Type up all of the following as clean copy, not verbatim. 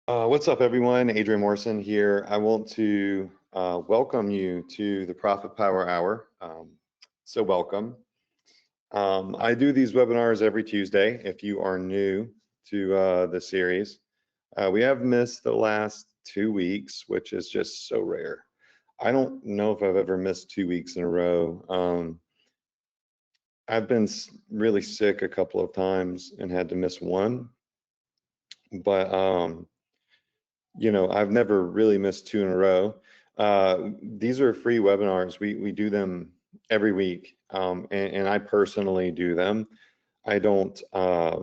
What's up, everyone? Adrian Morrison here. I want to welcome you to the Profit Power Hour. So welcome. I do these webinars every Tuesday. If you are new to the series, we have missed the last 2 weeks, which is just so rare. I don't know if I've ever missed 2 weeks in a row. I've been really sick a couple of times and had to miss one, but I've never really missed two in a row. These are free webinars. We do them every week, and I personally do them. I don't, I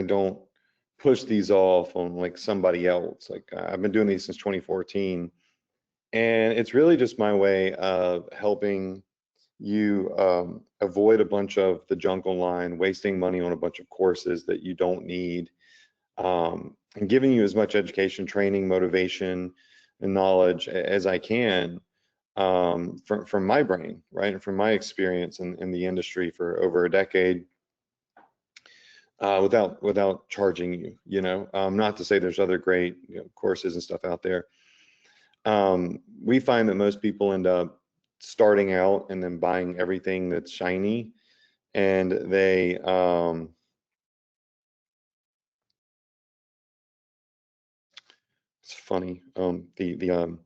don't push these off on like somebody else. Like I've been doing these since 2014, and it's really just my way of helping you avoid a bunch of the junk online, wasting money on a bunch of courses that you don't need. And giving you as much education, training, motivation, and knowledge as I can from my brain, right, and from my experience in the industry for over a decade, without charging you. Not to say there's other great courses and stuff out there. We find that most people end up starting out and then buying everything that's shiny, and they it's funny. The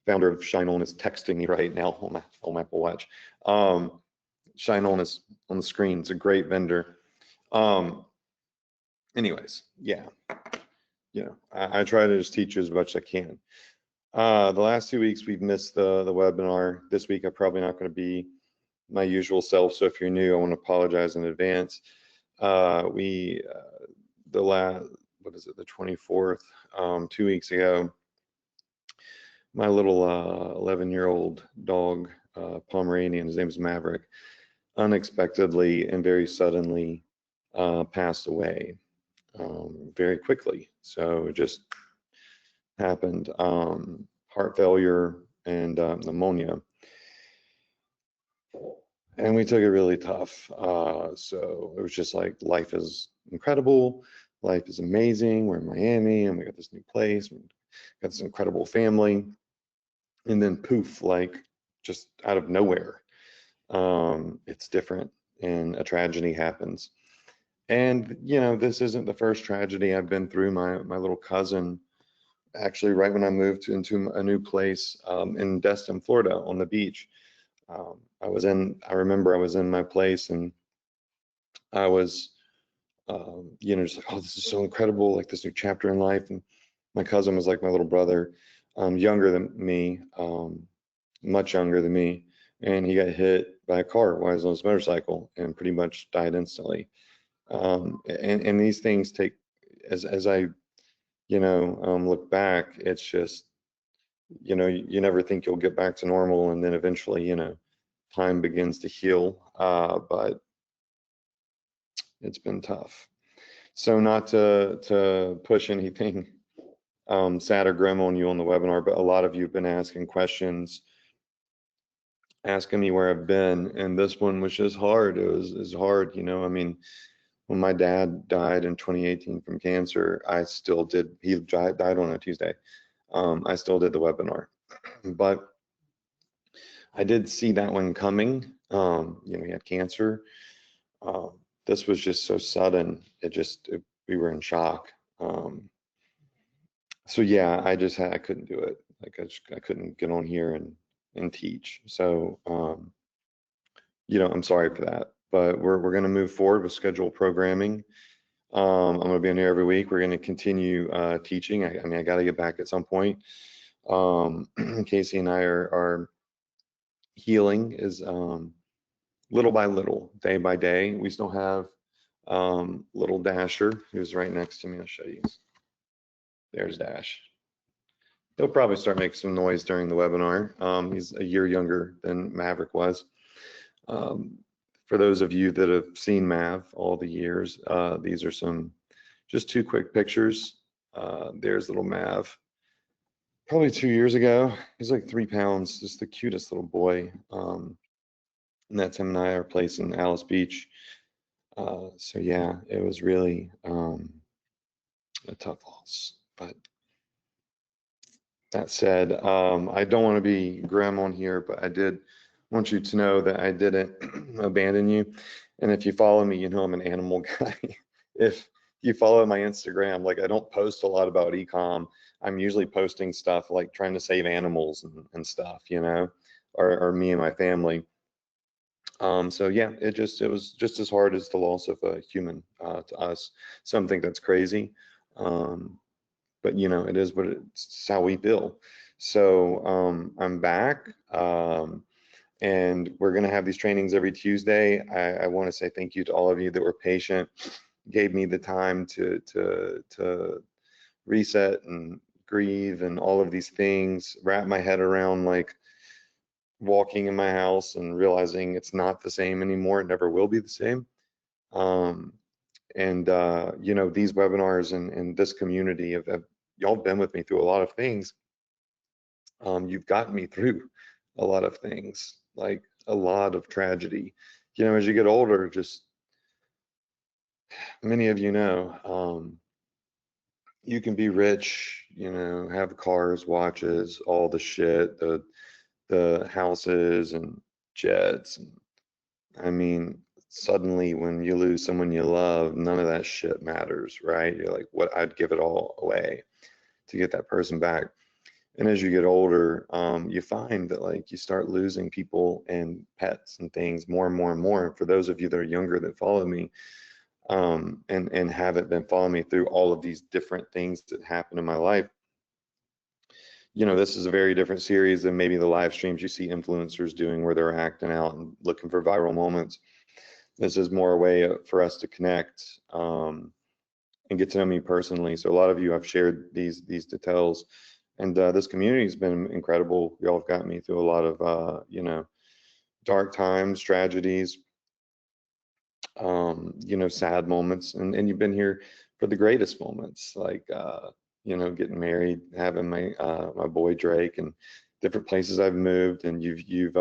founder of Shine On is texting me right now on my Apple Watch. Shine On is on the screen. It's a great vendor. Anyways, yeah, I try to just teach you as much as I can. The last 2 weeks we've missed the webinar. This week I'm probably not going to be my usual self. So if you're new, I want to apologize in advance. The 24th, 2 weeks ago, my little 11-year-old dog, Pomeranian, his name is Maverick, unexpectedly and very suddenly passed away very quickly. So it just happened. Heart failure and pneumonia. And we took it really tough. So it was just like, life is incredible. Life is amazing. We're in Miami and we got this new place. We got this incredible family. And then poof, like just out of nowhere, it's different and a tragedy happens. And, this isn't the first tragedy I've been through. My little cousin, actually, right when I moved into a new place in Destin, Florida, on the beach, I remember I was in my place and I was, just like, oh, this is so incredible, like this new chapter in life. And my cousin was like my little brother, younger than me, much younger than me. And he got hit by a car while he was on his motorcycle and pretty much died instantly. And these things take, as I, look back, it's just, you never think you'll get back to normal. And then eventually, time begins to heal, but it's been tough. So not to push anything sad or grim on you on the webinar, but a lot of you have been asking questions, asking me where I've been, and this one was just hard. It was hard, I mean, when my dad died in 2018 from cancer, he died on a Tuesday. I still did the webinar, but I did see that one coming. He had cancer. This was just so sudden. We were in shock. So yeah, I couldn't do it. Like I couldn't get on here and teach. So I'm sorry for that. But we're going to move forward with scheduled programming. I'm going to be in here every week. We're going to continue teaching. I got to get back at some point. Casey and I are healing is little by little, day by day. We still have little Dasher, who's right next to me. I'll show you. There's Dash. He'll probably start making some noise during the webinar. He's a year younger than Maverick was. For those of you that have seen Mav all the years, these are just two quick pictures. There's little Mav. Probably 2 years ago. He's like 3 pounds, just the cutest little boy. And that's him and I, our place in Alice Beach. So yeah, it was really a tough loss. But that said, I don't want to be grim on here, but I did want you to know that I didn't abandon you. And if you follow me, you know I'm an animal guy. If you follow my Instagram, like I don't post a lot about ecom. I'm usually posting stuff like trying to save animals and stuff, you know, or me and my family. So yeah, it was just as hard as the loss of a human to us. Some think that's crazy. But you know, it is what it's how we feel. So I'm back, and we're going to have these trainings every Tuesday. I want to say thank you to all of you that were patient, gave me the time to reset and grieve and all of these things, wrap my head around like walking in my house and realizing it's not the same anymore. It never will be the same. Um, and you know, these webinars and this community have y'all been with me through a lot of things. You've gotten me through a lot of things, like a lot of tragedy. You know, as you get older, just many of you know, you can be rich, you know, have cars, watches, all the shit, the houses and jets. And I mean, suddenly when you lose someone you love, none of that shit matters, right? You're like, what? I'd give it all away to get that person back. And as you get older, you find that like you start losing people and pets and things more and more and more. And for those of you that are younger that follow me, and haven't been following me through all of these different things that happen in my life, you know, this is a very different series than maybe the live streams you see influencers doing where they're acting out and looking for viral moments. This is more a way for us to connect, and get to know me personally. So a lot of you have shared these details, and this community has been incredible. Y'all have got me through a lot of you know, dark times, tragedies, you know, sad moments, and you've been here for the greatest moments, like you know, getting married, having my boy Drake, and different places I've moved, and you've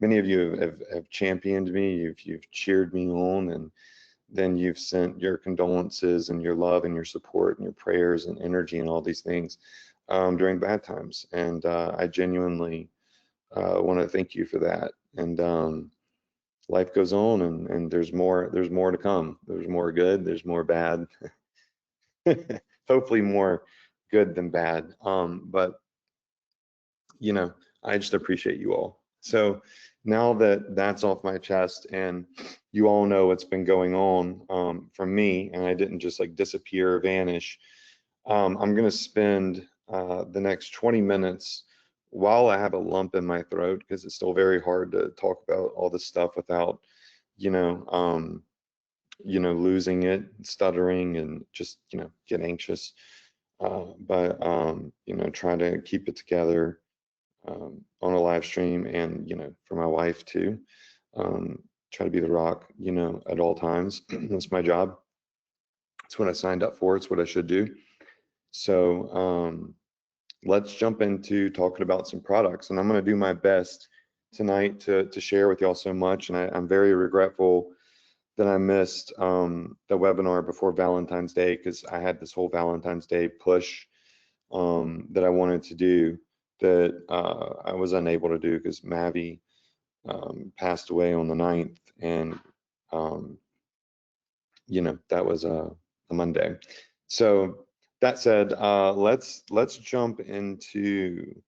many of you have championed me. You've cheered me on, and then you've sent your condolences and your love and your support and your prayers and energy and all these things during bad times. And I genuinely want to thank you for that. And life goes on, and there's more to come. There's more good, there's more bad. Hopefully more good than bad. But you know, I just appreciate you all. So now that that's off my chest and you all know what's been going on from me, and I didn't just like disappear or vanish, I'm going to spend the next 20 minutes while I have a lump in my throat, because it's still very hard to talk about all this stuff without, you you know, losing it, stuttering, and just, you know, get anxious. But you know, try to keep it together on a live stream, and you know, for my wife too. Try to be the rock, you know, at all times. That's my job. It's what I signed up for. It's what I should do. So let's jump into talking about some products, and I'm going to do my best tonight to share with y'all so much. And I'm very regretful that I missed the webinar before Valentine's Day, because I had this whole Valentine's Day push that I wanted to do that I was unable to do because Mavi passed away on the 9th, and you know, that was a Monday. So that said, let's jump into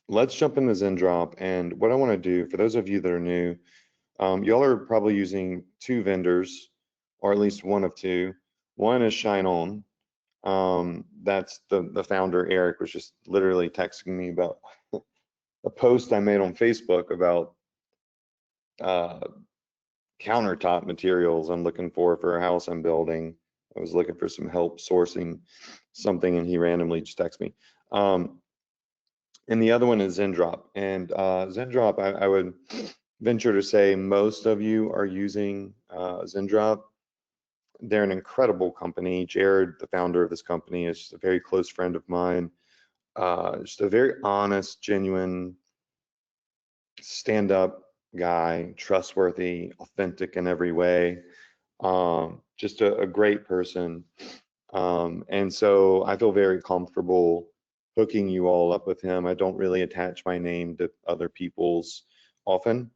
Zendrop. And what I want to do for those of you that are new, y'all are probably using two vendors, or at least one of two. One is Shine On. That's the founder, Eric, was just literally texting me about a post I made on Facebook about uh, countertop materials I'm looking for a house I'm building. I was looking for some help sourcing something, and he randomly just texted me. And the other one is Zendrop. And Zendrop, I would venture to say most of you are using Zendrop. They're an incredible company. Jared, the founder of this company, is just a very close friend of mine. Just a very honest, genuine, stand-up guy, trustworthy, authentic in every way. just a great person. And so I feel very comfortable hooking you all up with him. I don't really attach my name to other people's often.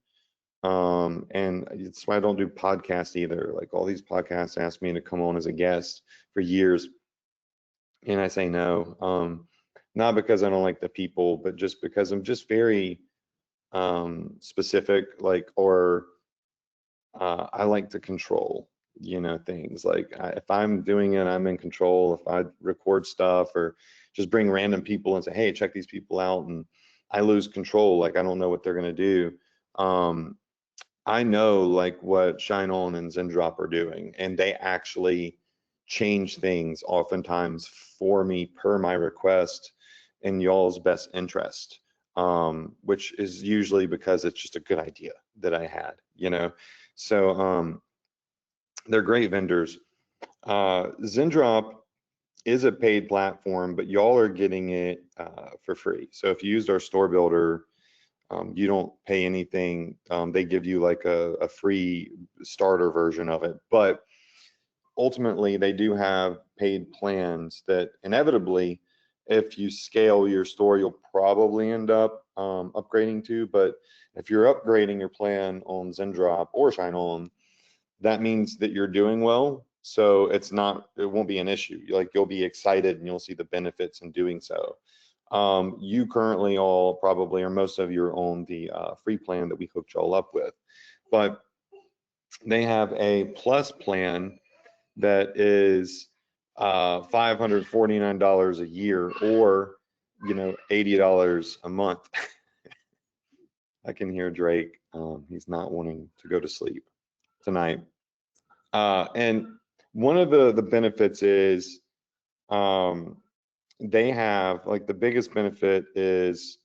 And it's why I don't do podcasts either. Like all these podcasts ask me to come on as a guest for years, and I say no. Not because I don't like the people, but just because I'm just very specific, like, or I like to control, things. Like if I'm doing it, I'm in control. If I record stuff or just bring random people and say, hey, check these people out, and I lose control, like I don't know what they're gonna do. I know like what Shine On and Zendrop are doing, and they actually change things oftentimes for me per my request in y'all's best interest, which is usually because it's just a good idea that I had. So they're great vendors. Zendrop is a paid platform, but y'all are getting it for free. So if you used our store builder, you don't pay anything. They give you like a free starter version of it. But ultimately, they do have paid plans that inevitably, if you scale your store, you'll probably end up upgrading to. But if you're upgrading your plan on Zendrop or Shine On, that means that you're doing well. So it won't be an issue. Like you'll be excited and you'll see the benefits in doing so. You currently all probably, or most of you are on the free plan that we hooked y'all up with, but they have a plus plan that is $549 a year, or $80 a month. I can hear Drake. He's not wanting to go to sleep tonight. And one of the benefits is they have, like, the biggest benefit is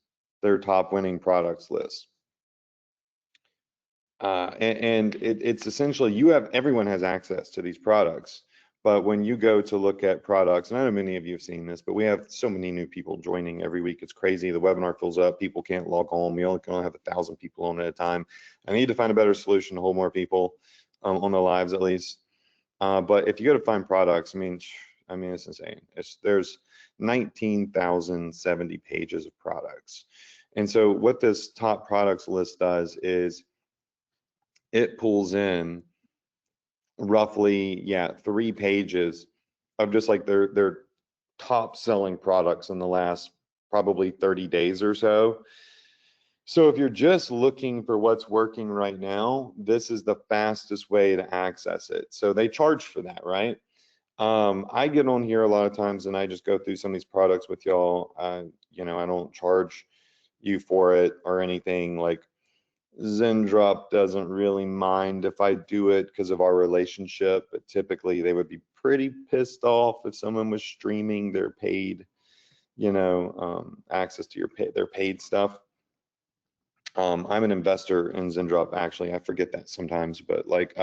their top winning products list. And it's essentially everyone has access to these products. But when you go to look at products, and I know many of you have seen this, but we have so many new people joining every week. It's crazy. The webinar fills up. People can't log on. We only can only have 1,000 people on at a time. I need to find a better solution to hold more people on the lives, at least. But if you go to find products, I mean, it's insane. There's 19,070 pages of products. And so what this top products list does is it pulls in roughly, 3 pages of just like their top selling products in the last probably 30 days or so. So if you're just looking for what's working right now, this is the fastest way to access it. So they charge for that, right? I get on here a lot of times and I just go through some of these products with y'all. I don't charge you for it or anything. Like Zendrop doesn't really mind if I do it because of our relationship, but typically they would be pretty pissed off if someone was streaming their paid, access to their paid stuff. I'm an investor in Zendrop, actually. I forget that sometimes, but like,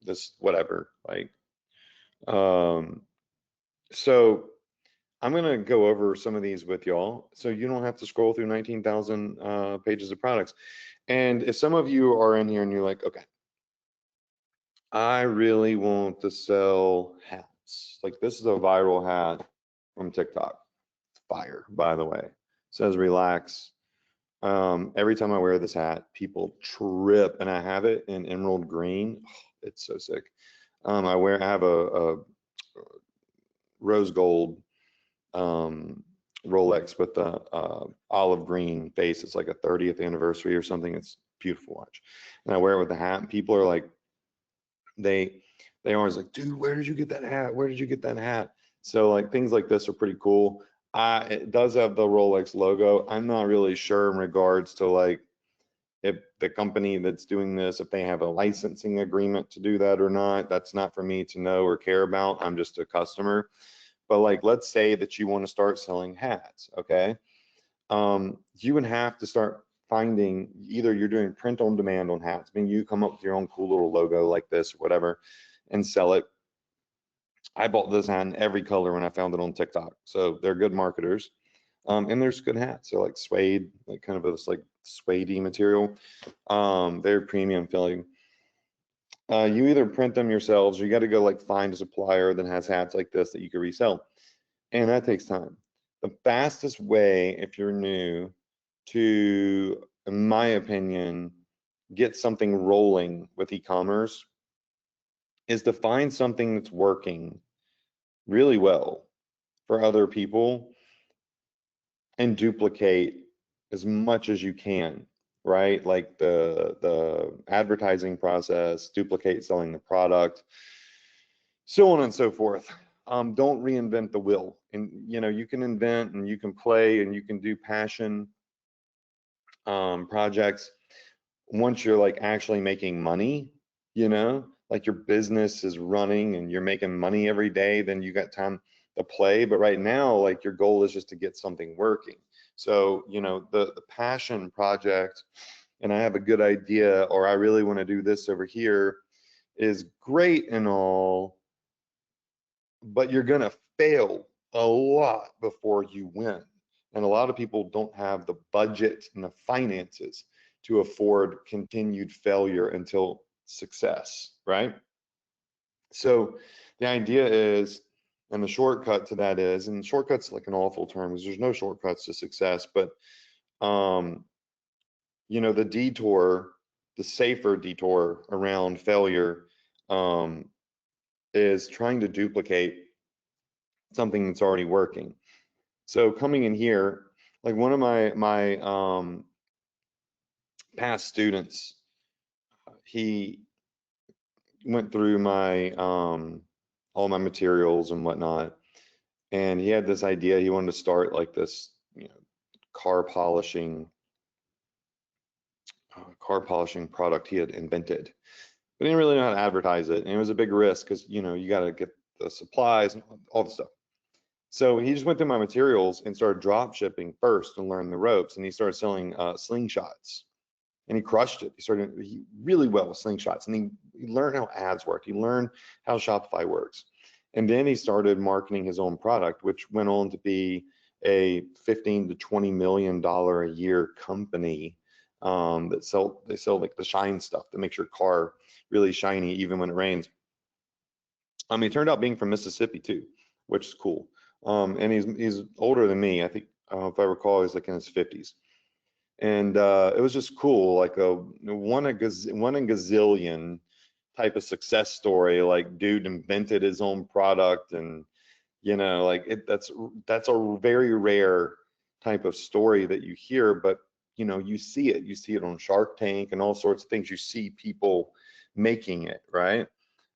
this whatever. Like, so I'm gonna go over some of these with y'all, so you don't have to scroll through 19,000 pages of products. And if some of you are in here and you're like, okay, I really want to sell hats. Like this is a viral hat from TikTok. Fire, by the way. It says relax. Every time I wear this hat, people trip, and I have it in emerald green. Oh, it's so sick. I have a rose gold Rolex with the olive green face. It's like a 30th anniversary or something. It's a beautiful watch, and I wear it with the hat. And people are like, they always like, dude, where did you get that hat? Where did you get that hat? So like things like this are pretty cool. It does have the Rolex logo. I'm not really sure in regards to like if the company that's doing this, if they have a licensing agreement to do that or not. That's not for me to know or care about. I'm just a customer. But like, let's say that you want to start selling hats, okay? You would have to start finding, either you're doing print on demand on hats, I mean, you come up with your own cool little logo like this or whatever and sell it. I bought this hat in every color when I found it on TikTok. So they're good marketers. And there's good hats. They're like suede, like kind of this like suede material. Very premium feeling. You either print them yourselves or you got to go like find a supplier that has hats like this that you can resell. And that takes time. The fastest way, if you're new, to, in my opinion, get something rolling with e-commerce is to find something that's working really well for other people and duplicate as much as you can, right? Like the advertising process, duplicate selling the product, so on and so forth. Don't reinvent the wheel. And you can invent and you can play and you can do passion projects once you're like actually making money, like your business is running and you're making money every day, then you got time to play. But right now, like your goal is just to get something working. So, the passion project, and I have a good idea, or I really want to do this over here, is great and all, but you're going to fail a lot before you win. And a lot of people don't have the budget and the finances to afford continued failure until success, right? So the idea is, and the shortcut to that is, and shortcut's like an awful term because there's no shortcuts to success, but the detour, the safer detour around failure is trying to duplicate something that's already working. So coming in here, like one of my past students, he went through my all my materials and whatnot, and he had this idea. He wanted to start like this, car polishing product he had invented, but he didn't really know how to advertise it, and it was a big risk because you got to get the supplies and all the stuff. So he just went through my materials and started drop shipping first and learned the ropes, and he started selling slingshots. And he crushed it. He started really well with slingshots, and he learned how ads work. He learned how Shopify works, and then he started marketing his own product, which went on to be a $15 to $20 million a year company they sell like the shine stuff that makes your car really shiny even when it rains. He turned out being from Mississippi too, which is cool. And he's older than me. I think if I recall, he's like in his 50s. And it was just cool, like a one in gazillion type of success story. Like, dude invented his own product, and like that's a very rare type of story that you hear, but you see it on Shark Tank and all sorts of things. You see people making it, right?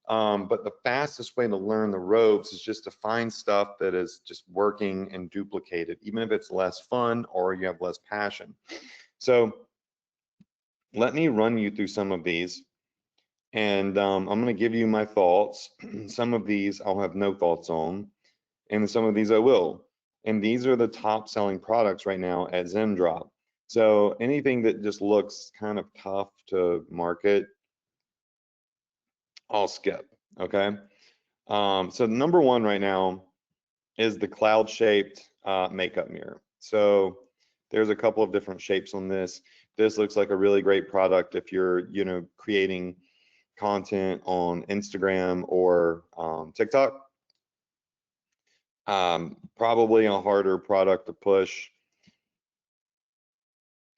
But the fastest way to learn the ropes is just to find stuff that is just working and duplicate it, even if it's less fun or you have less passion. So let me run you through some of these, and I'm going to give you my thoughts. Some of these I'll have no thoughts on, and some of these I will. And these are the top selling products right now at Zendrop. So anything that just looks kind of tough to market, I'll skip, okay? So number one right now is the cloud-shaped makeup mirror. So there's a couple of different shapes on this. This looks like a really great product if you're, creating content on Instagram or TikTok. Probably a harder product to push,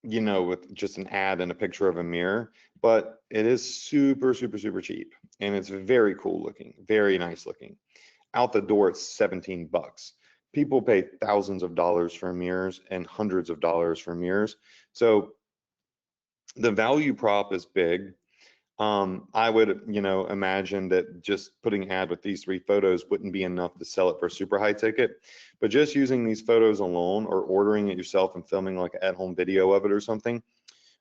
with just an ad and a picture of a mirror, but it is super, super, super cheap, and it's very cool looking, very nice looking. Out the door, it's 17 bucks. People pay thousands of dollars for mirrors and hundreds of dollars for mirrors. So the value prop is big. I would, imagine that just putting an ad with these 3 photos wouldn't be enough to sell it for a super high ticket, but just using these photos alone or ordering it yourself and filming like an at-home video of it or something,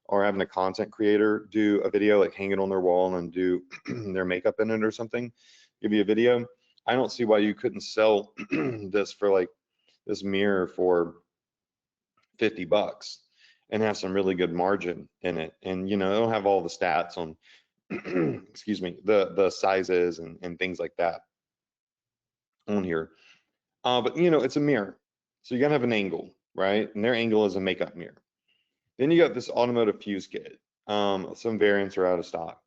or having a content creator do a video, like hang it on their wall and do their makeup in it or something, give you a video. I don't see why you couldn't sell this for like this mirror for 50 bucks and have some really good margin in it. And, it'll have all the stats on, excuse me, the sizes and things like that on here. But, it's a mirror. So you gotta have an angle, right? And their angle is a makeup mirror. Then you got this automotive fuse kit. Some variants are out of stock.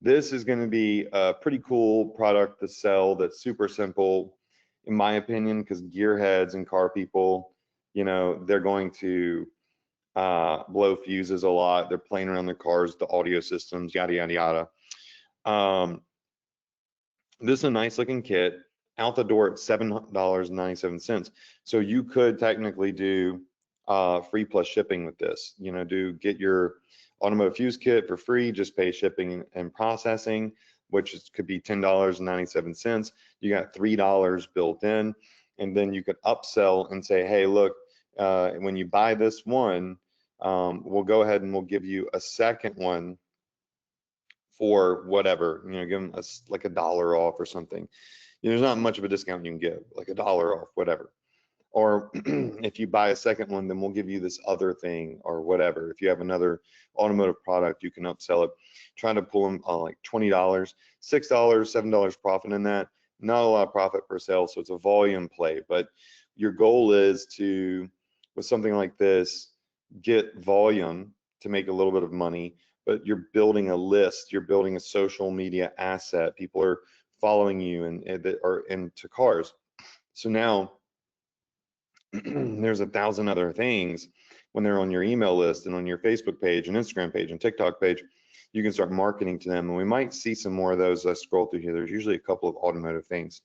This is going to be a pretty cool product to sell that's super simple, in my opinion, because gearheads and car people, you know, they're going to blow fuses a lot. They're playing around their cars, the audio systems, yada, yada, yada. This is a nice looking kit, out the door at $7.97. So you could technically do free plus shipping with this. You know, get your automotive fuse kit for free, just pay shipping and processing, which could be $10.97. You got $3 built in, and then you could upsell and say, hey, look, when you buy this one, we'll go ahead and we'll give you a second one for whatever, you know, give them like $1 off or something. You know, there's not much of a discount you can give, like $1 off, whatever. Or if you buy a second one, then we'll give you this other thing or whatever. If you have another automotive product, you can upsell it. Try to pull them like $20, $6, $7 profit in that. Not a lot of profit per sale, so it's a volume play. But your goal is to, with something like this, get volume to make a little bit of money, but you're building a list, you're building a social media asset. People are following you and are into cars. So now there's 1,000 other things when they're on your email list and on your Facebook page and Instagram page and TikTok page. You can start marketing to them, and we might see some more of those as I scroll through here. There's usually a couple of automotive things.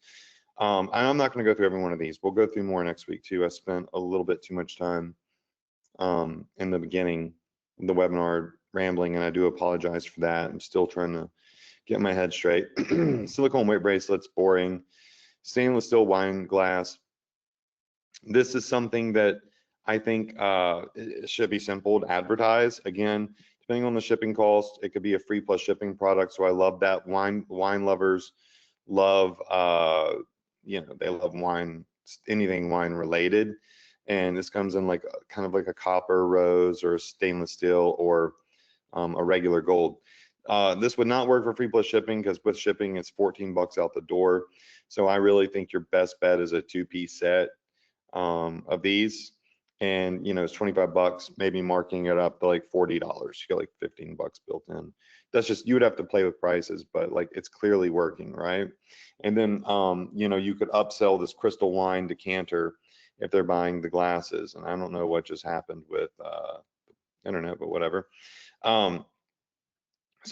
And I'm not going to go through every one of these. We'll go through more next week too. I spent a little bit too much time in the beginning of the webinar rambling, and I do apologize for that. I'm still trying to get my head straight. Silicone weight bracelets, boring. Stainless steel wine glass. This is something that I think it should be simple to advertise. Again, depending on the shipping cost, it could be a free plus shipping product. So I love that. Wine lovers love, you know, they love wine, anything wine related. And this comes in like kind of like a copper rose or a stainless steel or a regular gold. This would not work for free plus shipping because with shipping it's 14 bucks out the door. So I really think your best bet is a 2-piece set of these, and you know, it's 25 bucks, maybe marking it up to like $40. You get like 15 bucks built in. That's just, you would have to play with prices, but like it's clearly working, right? And then you know, you could upsell this crystal wine decanter if they're buying the glasses. And I don't know what just happened with internet, but whatever. So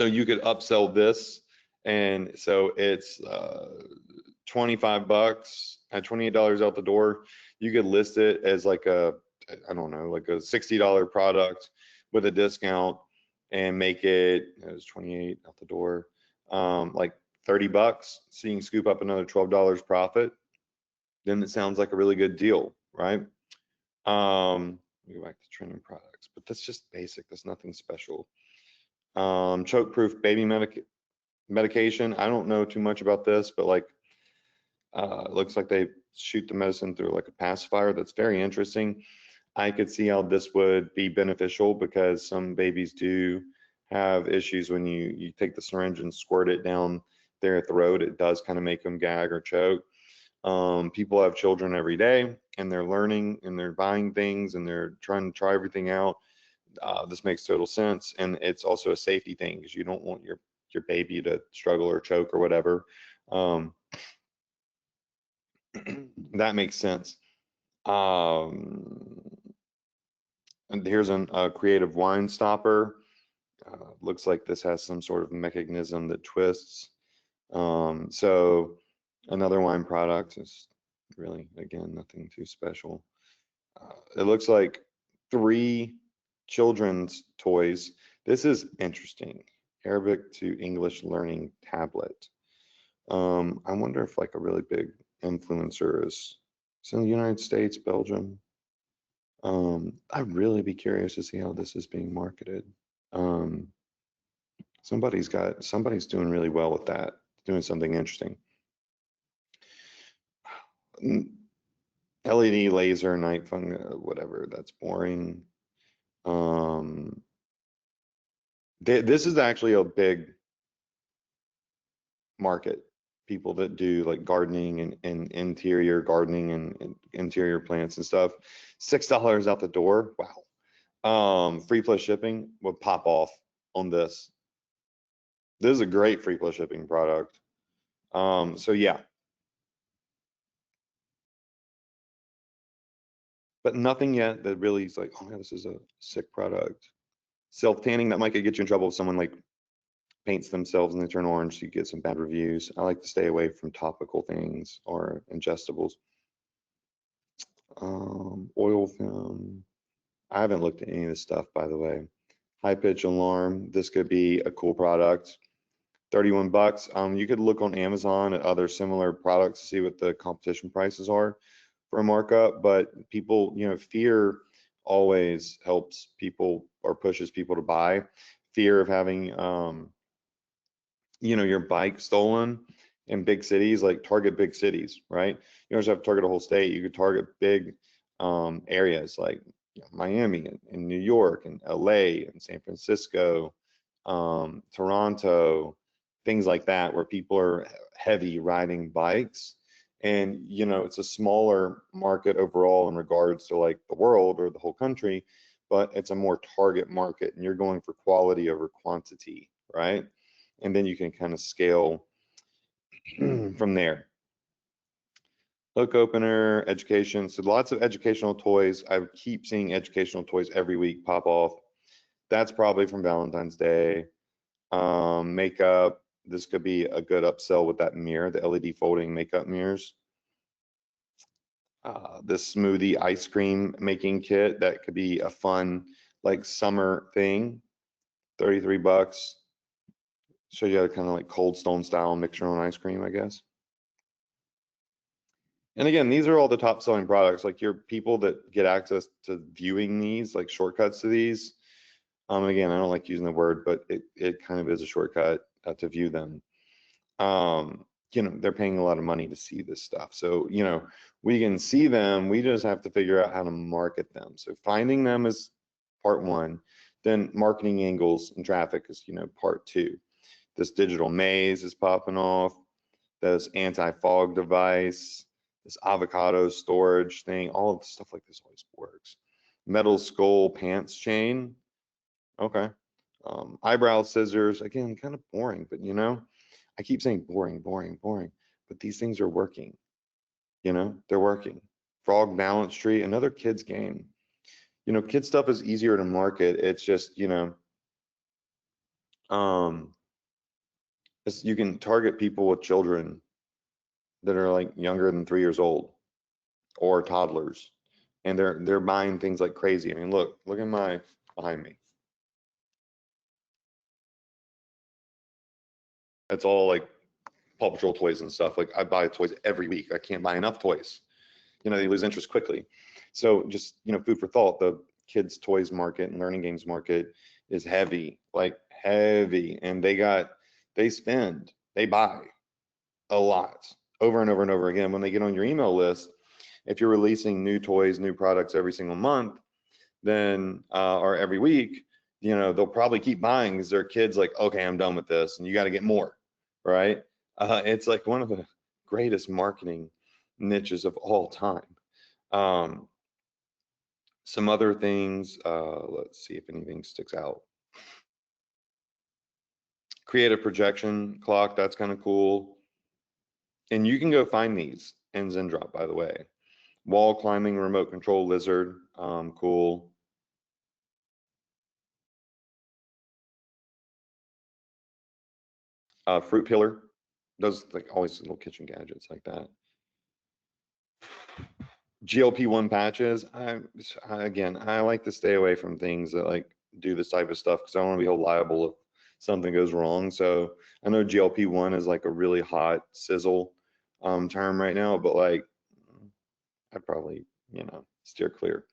you could upsell this, and so it's 25 bucks at $28 out the door. You could list it as like a, I don't know, like a $60 product with a discount and make it, it was 28 out the door, like 30 bucks. So you can scoop up another $12 profit. Then it sounds like a really good deal, right? Let me go back to trending products, but that's just basic. That's nothing special. Choke-proof baby medication. I don't know too much about this, but like, it looks like they shoot the medicine through like a pacifier. That's very interesting. I could see how this would be beneficial because some babies do have issues when you take the syringe and squirt it down their throat. It does kind of make them gag or choke. People have children every day and they're learning and they're buying things and they're trying to try everything out. This makes total sense, and it's also a safety thing because you don't want your baby to struggle or choke or whatever. That makes sense. And here's a creative wine stopper. Looks like this has some sort of mechanism that twists. So another wine product is really, again, nothing too special. It looks like 3 children's toys. This is interesting. Arabic to English learning tablet. I wonder if like a really big influencer is in the United States, Belgium. I'd really be curious to see how this is being marketed. Somebody's doing really well with that, doing something interesting. LED laser night fun, whatever, that's boring. This is actually a big market. People that do like gardening and interior gardening and interior plants and stuff. $6 out the door. Wow. Free plus shipping would pop off on this. This is a great free plus shipping product. So yeah, but nothing yet that really is like, oh man, this is a sick product. Self tanning, that might get you in trouble if someone like paints themselves and they turn orange, so you get some bad reviews. I like to stay away from topical things or ingestibles. Oil film. I haven't looked at any of this stuff, by the way. High pitch alarm. This could be a cool product. 31 bucks. You could look on Amazon at other similar products to see what the competition prices are for a markup, but people, fear always helps people or pushes people to buy. Fear of having, your bike stolen in big cities, like target big cities, right? You don't just have to target a whole state. You could target big areas like Miami and New York and LA and San Francisco, Toronto, things like that, where people are heavy riding bikes. And, it's a smaller market overall in regards to like the world or the whole country, but it's a more target market and you're going for quality over quantity, right? And then you can kind of scale from there. Hook opener, education. So lots of educational toys. I keep seeing educational toys every week pop off. That's probably from Valentine's Day. Makeup. This could be a good upsell with that mirror, the LED folding makeup mirrors. This smoothie ice cream making kit, that could be a fun like summer thing. 33 bucks. So you got kind of like Cold Stone style mix your own ice cream, I guess. And again, these are all the top selling products. Like your people that get access to viewing these, like shortcuts to these. And again, I don't like using the word, but it kind of is a shortcut to view them. They're paying a lot of money to see this stuff. So, we can see them, we just have to figure out how to market them. So finding them is part one, then marketing angles and traffic is, part two. This digital maze is popping off, this anti-fog device, this avocado storage thing, all of the stuff like this always works. Metal skull pants chain, okay. Eyebrow scissors, again, kind of boring, but I keep saying boring, boring, boring, but these things are working, they're working. Frog balance tree, another kid's game. Kid stuff is easier to market. It's just, um, you can target people with children that are like younger than 3 years old or toddlers, and they're buying things like crazy. I mean, look at my behind me. It's all like Paw Patrol toys and stuff. Like I buy toys every week. I can't buy enough toys. They lose interest quickly. So just, food for thought, the kids toys market and learning games market is heavy, like heavy. And they spend, they buy a lot over and over and over again. When they get on your email list, if you're releasing new toys, new products every single month, then, or every week, they'll probably keep buying because their kids like, okay, I'm done with this and you got to get more, right? It's like one of the greatest marketing niches of all time. Some other things, let's see if anything sticks out. Creative projection clock, that's kind of cool. And you can go find these in Zendrop, by the way. Wall climbing remote control lizard, cool. Fruit peeler, those like always little kitchen gadgets like that. GLP-1 patches. I like to stay away from things that like do this type of stuff because I don't want to be held liable if something goes wrong. So I know GLP-1 is like a really hot sizzle term right now, but like I'd probably, steer clear.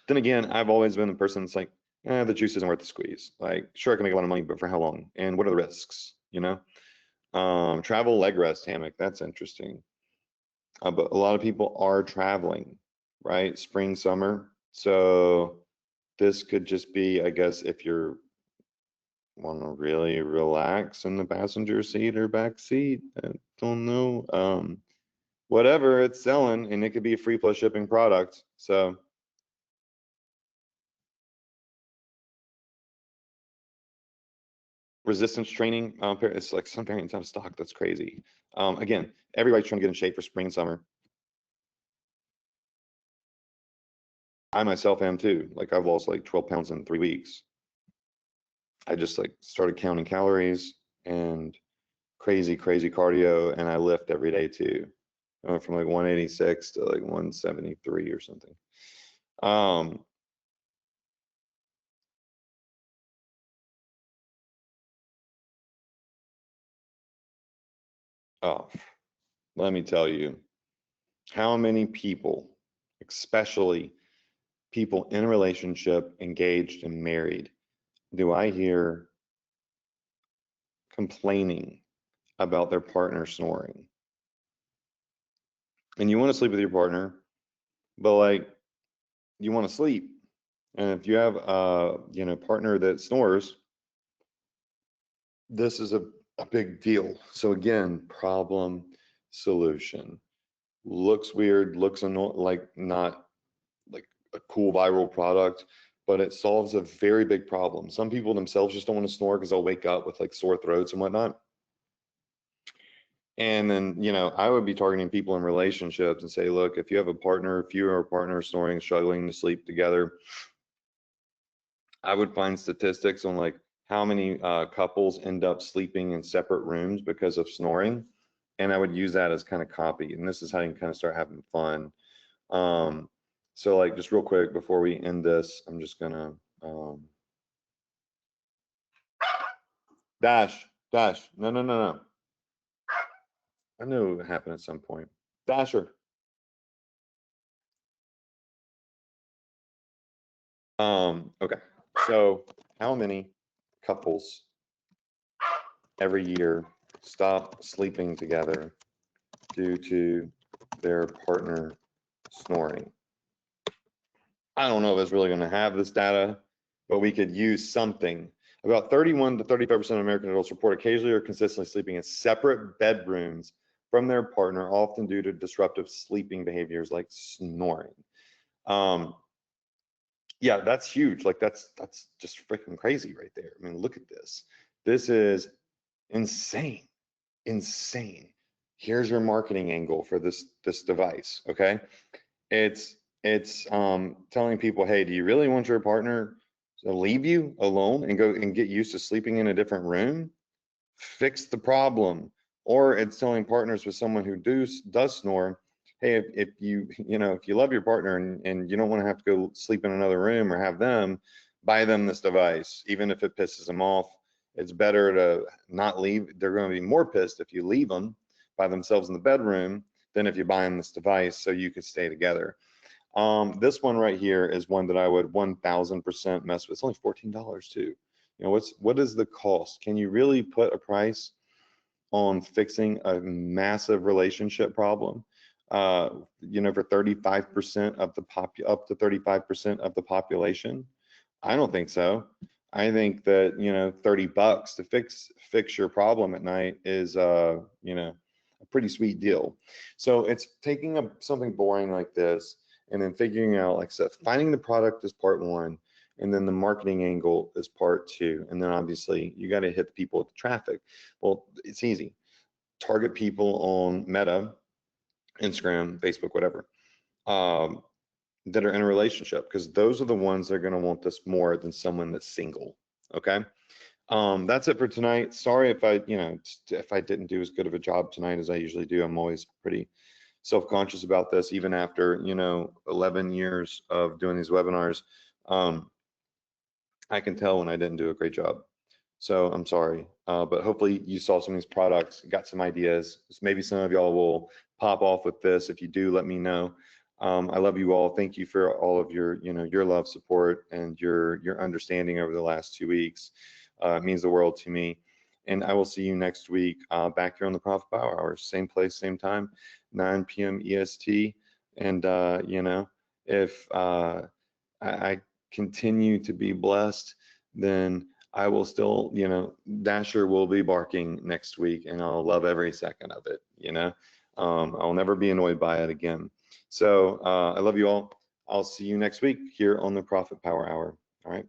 Then again, I've always been the person that's like, the juice isn't worth the squeeze. Like, sure, I can make a lot of money, but for how long? And what are the risks? Travel leg rest hammock. That's interesting. But a lot of people are traveling, right? Spring, summer. So this could just be, I guess, if you're want to really relax in the passenger seat or back seat. I don't know. Whatever it's selling, and it could be a free plus shipping product. So resistance training. It's like some variants out of stock. That's crazy. Again, everybody's trying to get in shape for spring and summer. I myself am too. Like I've lost like 12 pounds in 3 weeks. I just like started counting calories and crazy cardio, and I lift every day too. I went from like 186 to like 173 or something. Oh, let me tell you, how many people, especially people in a relationship, engaged and married, do I hear complaining about their partner snoring? And you want to sleep with your partner, but like you want to sleep. And if you have a partner that snores, this is a big deal. So again, problem, solution. Looks weird, looks like not like a cool viral product, but it solves a very big problem. Some people themselves just don't want to snore because they'll wake up with like sore throats and whatnot. And then, I would be targeting people in relationships and say, look, if you have a partner, if you are a partner snoring, struggling to sleep together, I would find statistics on like how many couples end up sleeping in separate rooms because of snoring. And I would use that as kind of copy. And this is how you can kind of start having fun. So like just real quick before we end this, I'm just gonna Dash, no. I knew it would happen at some point. Dasher. Okay. So how many couples every year stop sleeping together due to their partner snoring? I don't know if it's really going to have this data, but we could use something. About 31 to 35% of American adults report occasionally or consistently sleeping in separate bedrooms from their partner, often due to disruptive sleeping behaviors like snoring. Yeah, that's huge. Like that's just freaking crazy right there. I mean, look at this. This is insane. Insane. Here's your marketing angle for this device, okay? It's telling people, hey, do you really want your partner to leave you alone and go and get used to sleeping in a different room? Fix the problem. Or it's telling partners with someone who does snore, hey, if you if you love your partner and you don't want to have to go sleep in another room or have them, buy them this device, even if it pisses them off. It's better to not leave. They're going to be more pissed if you leave them by themselves in the bedroom than if you buy them this device so you could stay together. This one right here is one that I would 1000% mess with. It's only $14 too. What is the cost? Can you really put a price on fixing a massive relationship problem? For 35% of the up to 35% of the population? I don't think so. I think that $30 to fix your problem at night is a pretty sweet deal. So it's taking something boring like this and then figuring out, like I said, finding the product is part one, and then the marketing angle is part two, and then obviously you got to hit the people with the traffic. Well, it's easy. Target people on Meta, Instagram, Facebook, whatever, that are in a relationship, because those are the ones that are going to want this more than someone that's single. Okay. That's it for tonight. Sorry if I didn't do as good of a job tonight as I usually do. I'm always pretty self-conscious about this, even after 11 years of doing these webinars. I can tell when I didn't do a great job, so I'm sorry, but hopefully you saw some of these products, got some ideas. Maybe some of y'all will pop off with this. If you do, let me know. I love you all. Thank you for all of your your love, support, and your understanding over the last 2 weeks. It means the world to me. And I will see you next week back here on the Profit Power Hour, same place, same time, 9 p.m. EST. And if I continue to be blessed, then I will still, Dasher will be barking next week, and I'll love every second of it. I'll never be annoyed by it again. So I love you all. I'll see you next week here on the Profit Power Hour. All right.